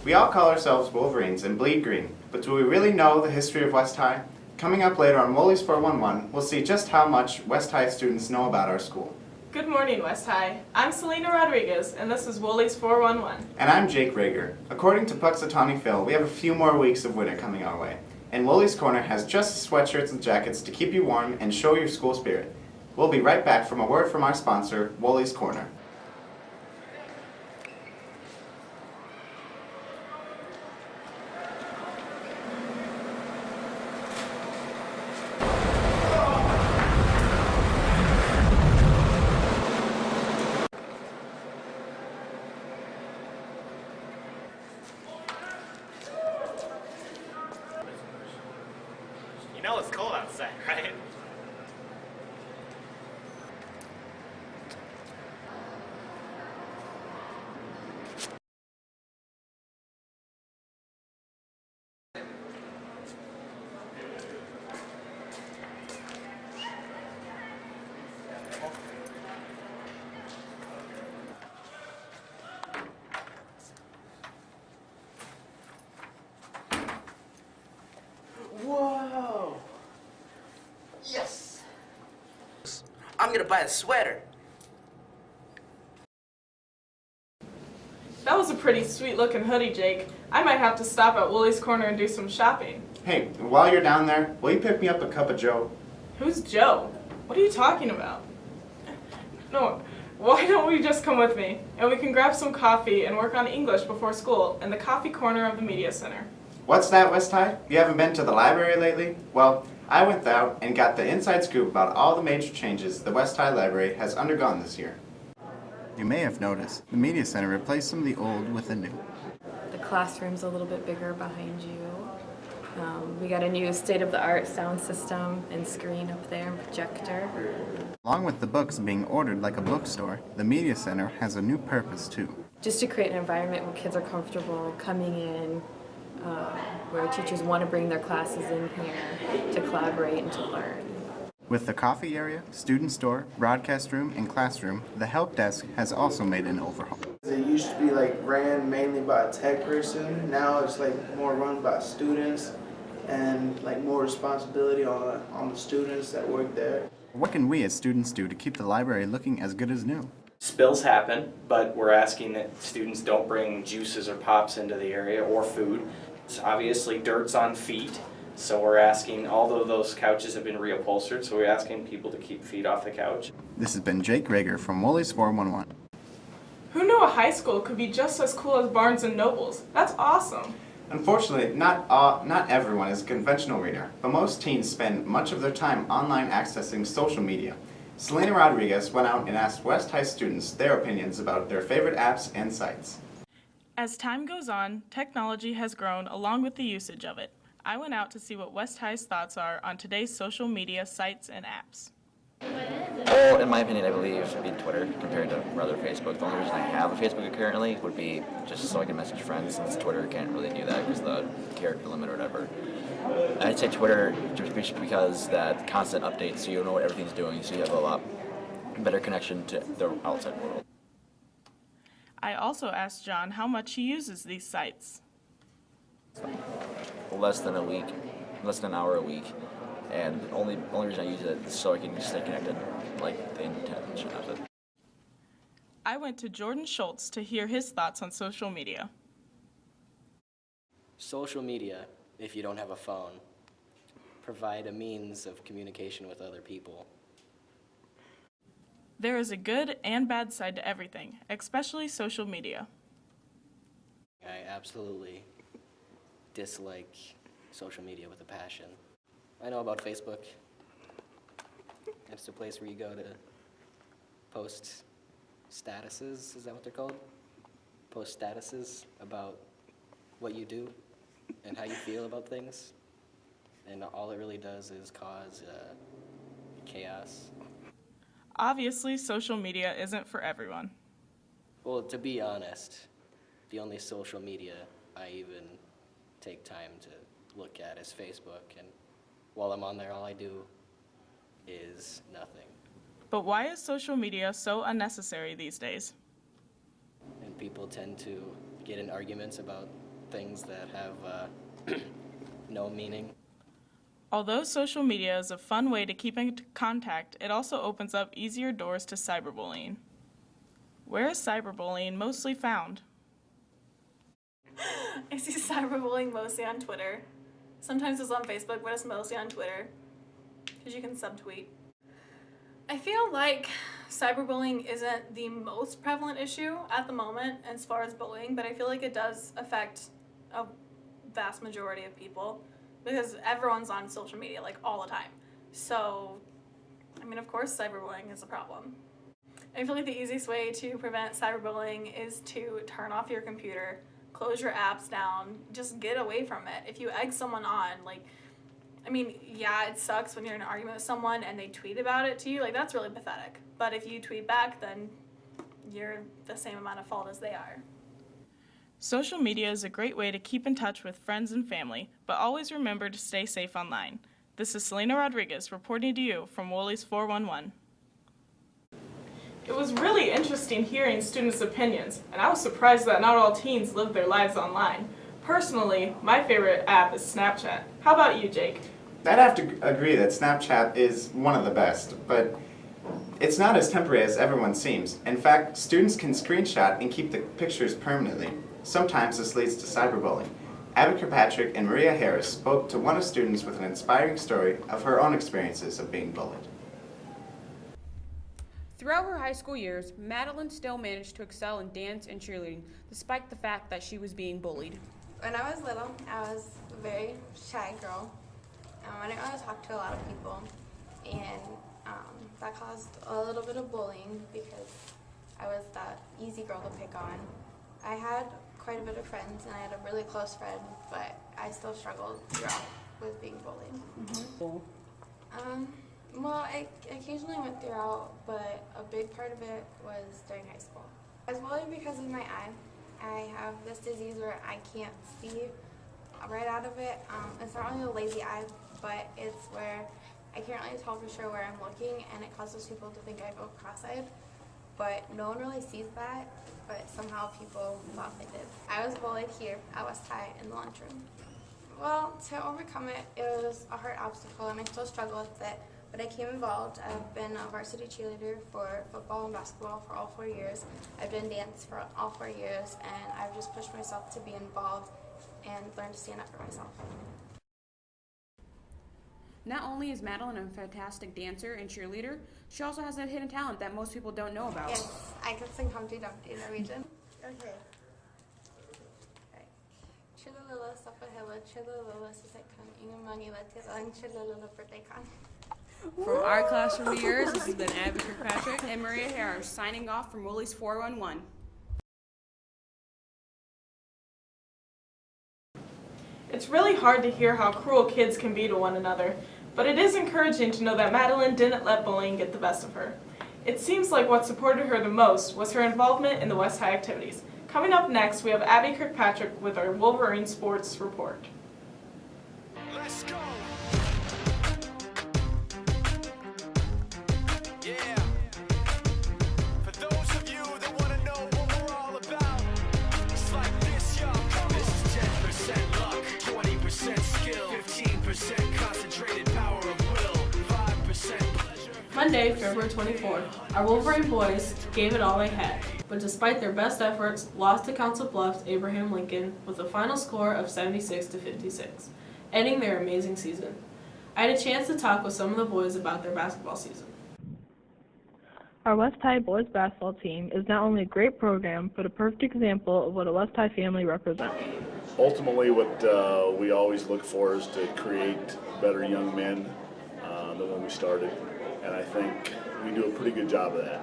We all call ourselves Wolverines and bleed green, but do we really know the history of West High? Coming up later on Woolies 411, we'll see just how much West High students know about our school. Good morning, West High. I'm Selena Rodriguez, and this is Woolies 411. And I'm Jake Rager. According to Puxatawny Phil, we have a few more weeks of winter coming our way. And Woolies Corner has just sweatshirts and jackets to keep you warm and show your school spirit. We'll be right back from a word from our sponsor, Woolies Corner. You know it's cold outside, right? Whoa! Yes! I'm gonna buy a sweater. That was a pretty sweet looking hoodie, Jake. I might have to stop at Woolies Corner and do some shopping. Hey, while you're down there, will you pick me up a cup of Joe? Who's Joe? What are you talking about? No, why don't we just come with me, and we can grab some coffee and work on English before school in the coffee corner of the Media Center. What's that, West High? You haven't been to the library lately? Well, I went out and got the inside scoop about all the major changes the West High Library has undergone this year. You may have noticed, the Media Center replaced some of the old with the new. The classroom's a little bit bigger behind you. We got a new state-of-the-art sound system and screen up there and projector. Along with the books being ordered like a bookstore, the Media Center has a new purpose too. Just to create an environment where kids are comfortable coming in, where teachers want to bring their classes in here to collaborate and to learn. With the coffee area, student store, broadcast room, and classroom, the help desk has also made an overhaul. It used to be ran mainly by a tech person. Now it's more run by students and more responsibility on the students that work there. What can we as students do to keep the library looking as good as new? Spills happen, but we're asking that students don't bring juices or pops into the area or food. So obviously dirt's on feet, so we're asking, although those couches have been reupholstered, so we're asking people to keep feet off the couch. This has been Jake Rager from Woolies 411. Who knew a high school could be just as cool as Barnes & Nobles? That's awesome. Unfortunately, not everyone is a conventional reader, but most teens spend much of their time online accessing social media. Selena Rodriguez went out and asked West High students their opinions about their favorite apps and sites. As time goes on, technology has grown along with the usage of it. I went out to see what West High's thoughts are on today's social media sites and apps. Well, in my opinion, I believe it should be Twitter compared to rather Facebook. The only reason I have a Facebook currently would be just so I can message friends, since Twitter can't really do that because of the character limit or whatever. I'd say Twitter just because that constant updates, so you know what everything's doing, so you have a lot better connection to the outside world. I also asked John how much he uses these sites. Less than an hour a week. And the only reason I use it is so I can stay connected, the intention of it. I went to Jordan Schultz to hear his thoughts on social media. Social media, if you don't have a phone, provide a means of communication with other people. There is a good and bad side to everything, especially social media. I absolutely dislike social media with a passion. I know about Facebook. It's a place where you go to post statuses, is that what they're called? Post statuses about what you do. and how you feel about things. And all it really does is cause chaos. Obviously, social media isn't for everyone. Well, to be honest, the only social media I even take time to look at is Facebook, and while I'm on there, all I do is nothing. But why is social media so unnecessary these days? And people tend to get in arguments about things that have no meaning. Although social media is a fun way to keep in contact, it also opens up easier doors to cyberbullying. Where is cyberbullying mostly found? I see cyberbullying mostly on Twitter. Sometimes it's on Facebook, but it's mostly on Twitter, because you can subtweet. I feel like cyberbullying isn't the most prevalent issue at the moment as far as bullying, but I feel like it does affect a vast majority of people because everyone's on social media like all the time. So, I mean, of course cyberbullying is a problem. I feel like the easiest way to prevent cyberbullying is to turn off your computer, close your apps down, just get away from it. If you egg someone on, like, I mean, yeah, it sucks when you're in an argument with someone and they tweet about it to you, like that's really pathetic. But if you tweet back, then you're the same amount of fault as they are. Social media is a great way to keep in touch with friends and family, but always remember to stay safe online. This is Selena Rodriguez reporting to you from Woolies 411. It was really interesting hearing students' opinions, and I was surprised that not all teens live their lives online. Personally, my favorite app is Snapchat. How about you, Jake? I'd have to agree that Snapchat is one of the best, but it's not as temporary as everyone seems. In fact, students can screenshot and keep the pictures permanently. Sometimes this leads to cyberbullying. Abby Kirkpatrick and Maria Harris spoke to one of the students with an inspiring story of her own experiences of being bullied. Throughout her high school years, Madeline still managed to excel in dance and cheerleading, despite the fact that she was being bullied. When I was little, I was a very shy girl. I didn't really talk to a lot of people, and that caused a little bit of bullying because I was that easy girl to pick on. I had quite a bit of friends, and I had a really close friend, but I still struggled throughout with being bullied. Well, I occasionally went throughout, but a big part of it was during high school. I was bullied because of my eye. I have this disease where I can't see right out of it. It's not really a lazy eye, but it's where I can't really tell for sure where I'm looking, and it causes people to think I go cross-eyed. But no one really sees that, but somehow people thought they did. I was bullied here at West High in the lunchroom. Well, to overcome it, it was a hard obstacle, and I still struggle with it. But I became involved. I've been a varsity cheerleader for football and basketball for all 4 years. I've done dance for all 4 years, and I've just pushed myself to be involved and learn to stand up for myself. Not only is Madeline a fantastic dancer and cheerleader, she also has a hidden talent that most people don't know about. Yes, I can sing Humpty Dumpty in Norwegian. Okay. Chillulilla sapahilla, chillulilla sisekkan, ingamangila tilang chillulilla birthday-con. From our classroom years, this has been Abby Kirkpatrick and Maria Harris signing off from Woolies 411. It's really hard to hear how cruel kids can be to one another, but it is encouraging to know that Madeline didn't let bullying get the best of her. It seems like what supported her the most was her involvement in the West High activities. Coming up next, we have Abby Kirkpatrick with our Wolverine Sports Report. Let's go! Monday, February 24th, our Wolverine boys gave it all they had, but despite their best efforts, lost to Council Bluffs Abraham Lincoln with a final score of 76-56, ending their amazing season. I had a chance to talk with some of the boys about their basketball season. Our West High boys basketball team is not only a great program, but a perfect example of what a West High family represents. Ultimately, what we always look for is to create better young men than when we started, and I think we do a pretty good job of that.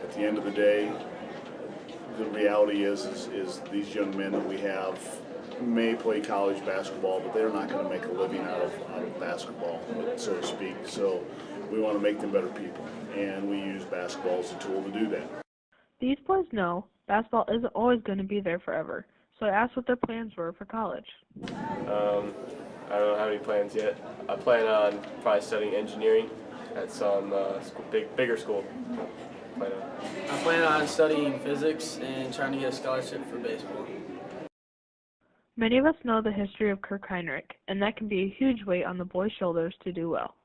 At the end of the day, the reality is these young men that we have may play college basketball, but they're not going to make a living out of basketball, so to speak. So we want to make them better people, and we use basketball as a tool to do that. These boys know basketball isn't always going to be there forever, so I asked what their plans were for college. I don't have any plans yet. I plan on probably studying engineering at some bigger school. I plan on studying physics and trying to get a scholarship for baseball. Many of us know the history of Kirk Heinrich, and that can be a huge weight on the boys' shoulders to do well.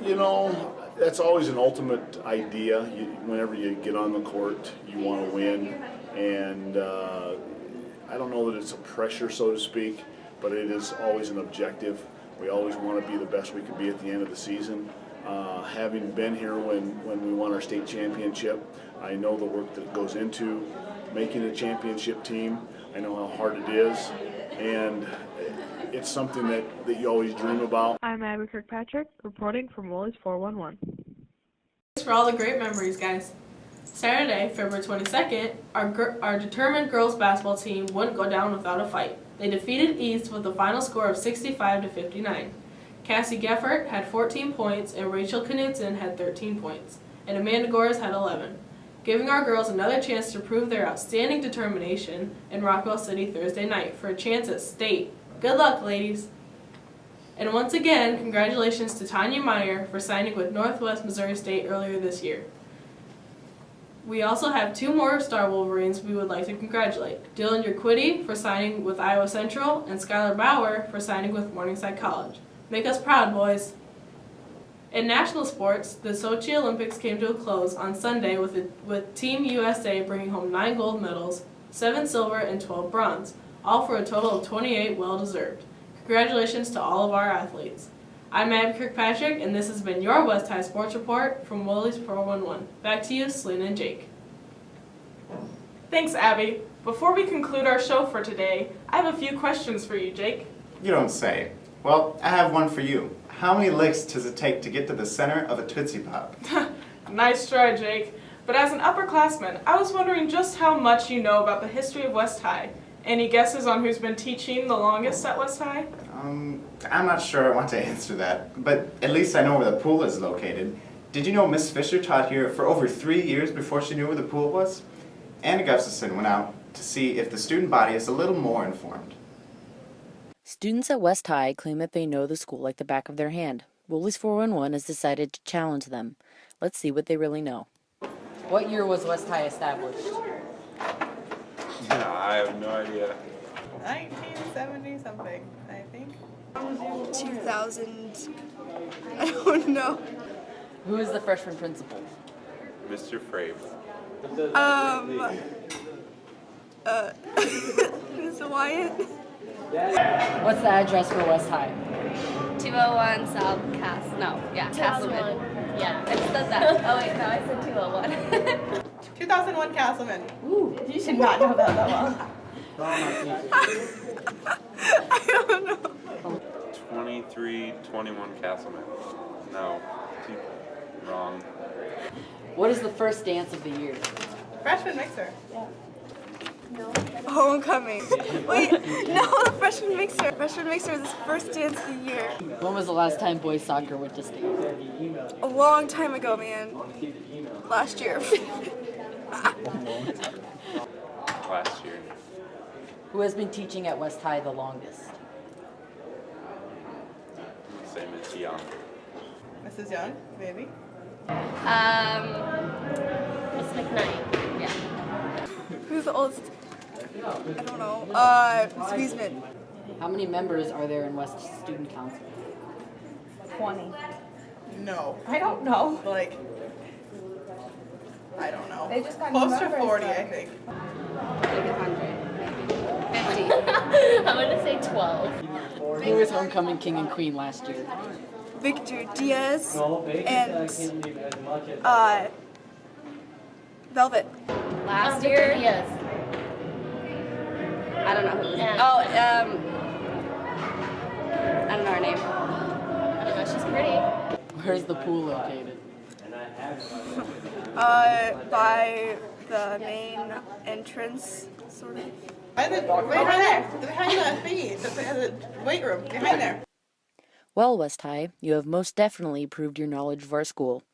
You know, that's always an ultimate idea. Whenever you get on the court, you want to win, and I don't know that it's a pressure, so to speak, but it is always an objective. We always want to be the best we can be at the end of the season. Having been here when we won our state championship, I know the work that goes into making a championship team. I know how hard it is, and it's something that you always dream about. I'm Abby Kirkpatrick, reporting from Woolies 411. Thanks for all the great memories, guys. Saturday, February 22nd, our determined girls basketball team wouldn't go down without a fight. They defeated East with a final score of 65-59. Cassie Geffert had 14 points, and Rachel Knudsen had 13 points, and Amanda Gores had 11, giving our girls another chance to prove their outstanding determination in Rockwell City Thursday night for a chance at state. Good luck, ladies! And once again, congratulations to Tanya Meyer for signing with Northwest Missouri State earlier this year. We also have 2 more Star Wolverines we would like to congratulate. Dylan Urquiddy for signing with Iowa Central, and Skylar Bauer for signing with Morningside College. Make us proud, boys! In national sports, the Sochi Olympics came to a close on Sunday with Team USA bringing home 9 gold medals, 7 silver, and 12 bronze, all for a total of 28 well-deserved. Congratulations to all of our athletes. I'm Abby Kirkpatrick, and this has been your West High Sports Report from Woolies 411. Back to you, Selena and Jake. Thanks, Abby. Before we conclude our show for today, I have a few questions for you, Jake. You don't say. Well, I have one for you. How many licks does it take to get to the center of a Tootsie Pop? Nice try, Jake. But as an upperclassman, I was wondering just how much you know about the history of West High. Any guesses on who's been teaching the longest at West High? I'm not sure I want to answer that, but at least I know where the pool is located. Did you know Miss Fisher taught here for over 3 years before she knew where the pool was? Anna Gustafson went out to see if the student body is a little more informed. Students at West High claim that they know the school like the back of their hand. Woolies 411 has decided to challenge them. Let's see what they really know. What year was West High established? I have no idea. 1970 something, I think. 2000. I don't know. Who is the freshman principal? Mr. Frame. Mr. Wyatt. What's the address for West High? 201 South Castleman. Yeah, I said that. Oh wait, no, I said 201. 2001 Castleman. Ooh, you should not know that well. I don't know. 2321 Castleman. No, wrong. What is the first dance of the year? Freshman mixer. Yeah. No. Homecoming. Wait, no, the freshman mixer. Freshman mixer is the first dance of the year. When was the last time boys soccer went to state? A long time ago, man. Last year. Last year. Who has been teaching at West High the longest? Same as Young. Mrs. Young, maybe. Miss McKnight. Yeah. Who's the oldest? I don't know. Miss Wiesman. How many members are there in West Student Council? 20. No. I don't know. Like, I don't know. They just got close to members, 40, though. I think. Like 100. 50. I'm gonna say 12. Who was homecoming king and queen last year? Victor Diaz and Velvet. Last year? Yes. I don't know who. I don't know her name. I don't know. She's pretty. Where's the pool located? By the main entrance, sort of. Right there, behind the thingy, the weight room, behind there. Well, West High, you have most definitely proved your knowledge of our school.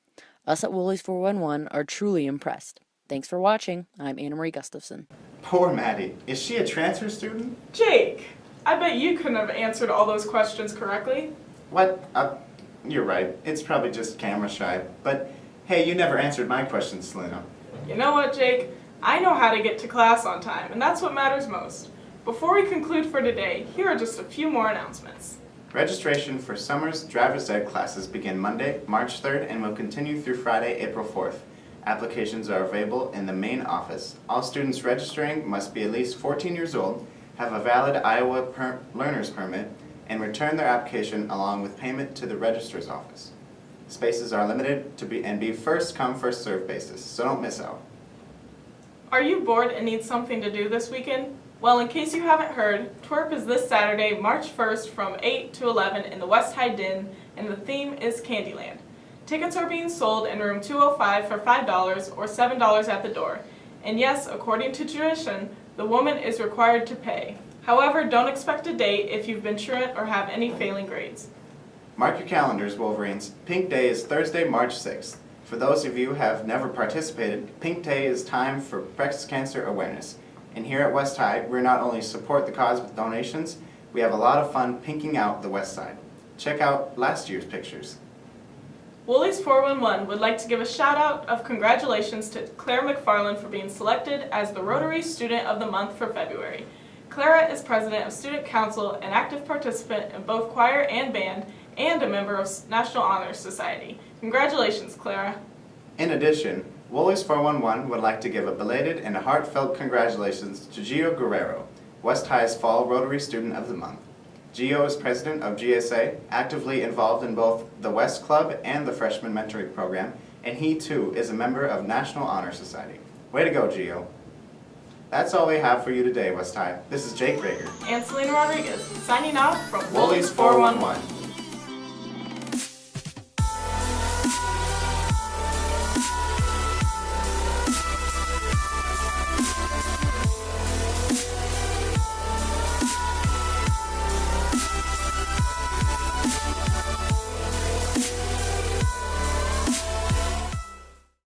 Us at Woolies 411 are truly impressed. Thanks for watching. I'm Anna Marie Gustafson. Poor Maddie. Is she a transfer student? Jake, I bet you couldn't have answered all those questions correctly. What? You're right. It's probably just camera shy. But hey, you never answered my question, Selena. You know what, Jake? I know how to get to class on time, and that's what matters most. Before we conclude for today, here are just a few more announcements. Registration for summer's driver's ed classes begin Monday, March 3rd and will continue through Friday, April 4th. Applications are available in the main office. All students registering must be at least 14 years old, have a valid Iowa learner's permit, and return their application along with payment to the registrar's office. Spaces are limited and be first come, first served basis, so don't miss out. Are you bored and need something to do this weekend? Well, in case you haven't heard, TWRP is this Saturday, March 1st from 8 to 11 in the West High Den, and the theme is Candyland. Tickets are being sold in room 205 for $5 or $7 at the door. And yes, according to tradition, the woman is required to pay. However, don't expect a date if you've been truant or have any failing grades. Mark your calendars, Wolverines. Pink Day is Thursday, March 6th. For those of you who have never participated, Pink Day is time for breast cancer awareness. And here at West High, we not only support the cause with donations, we have a lot of fun pinking out the West Side. Check out last year's pictures. Woolies 411 would like to give a shout out of congratulations to Claire McFarland for being selected as the Rotary Student of the Month for February. Clara is president of Student Council, an active participant in both choir and band, and a member of National Honor Society. Congratulations, Clara. In addition, Woolies 411 would like to give a belated and heartfelt congratulations to Gio Guerrero, West High's Fall Rotary Student of the Month. Gio is president of GSA, actively involved in both the West Club and the Freshman Mentoring Program, and he too is a member of National Honor Society. Way to go, Gio. That's all we have for you today, West High. This is Jake Rager. And Selena Rodriguez, signing off from Woolies 411.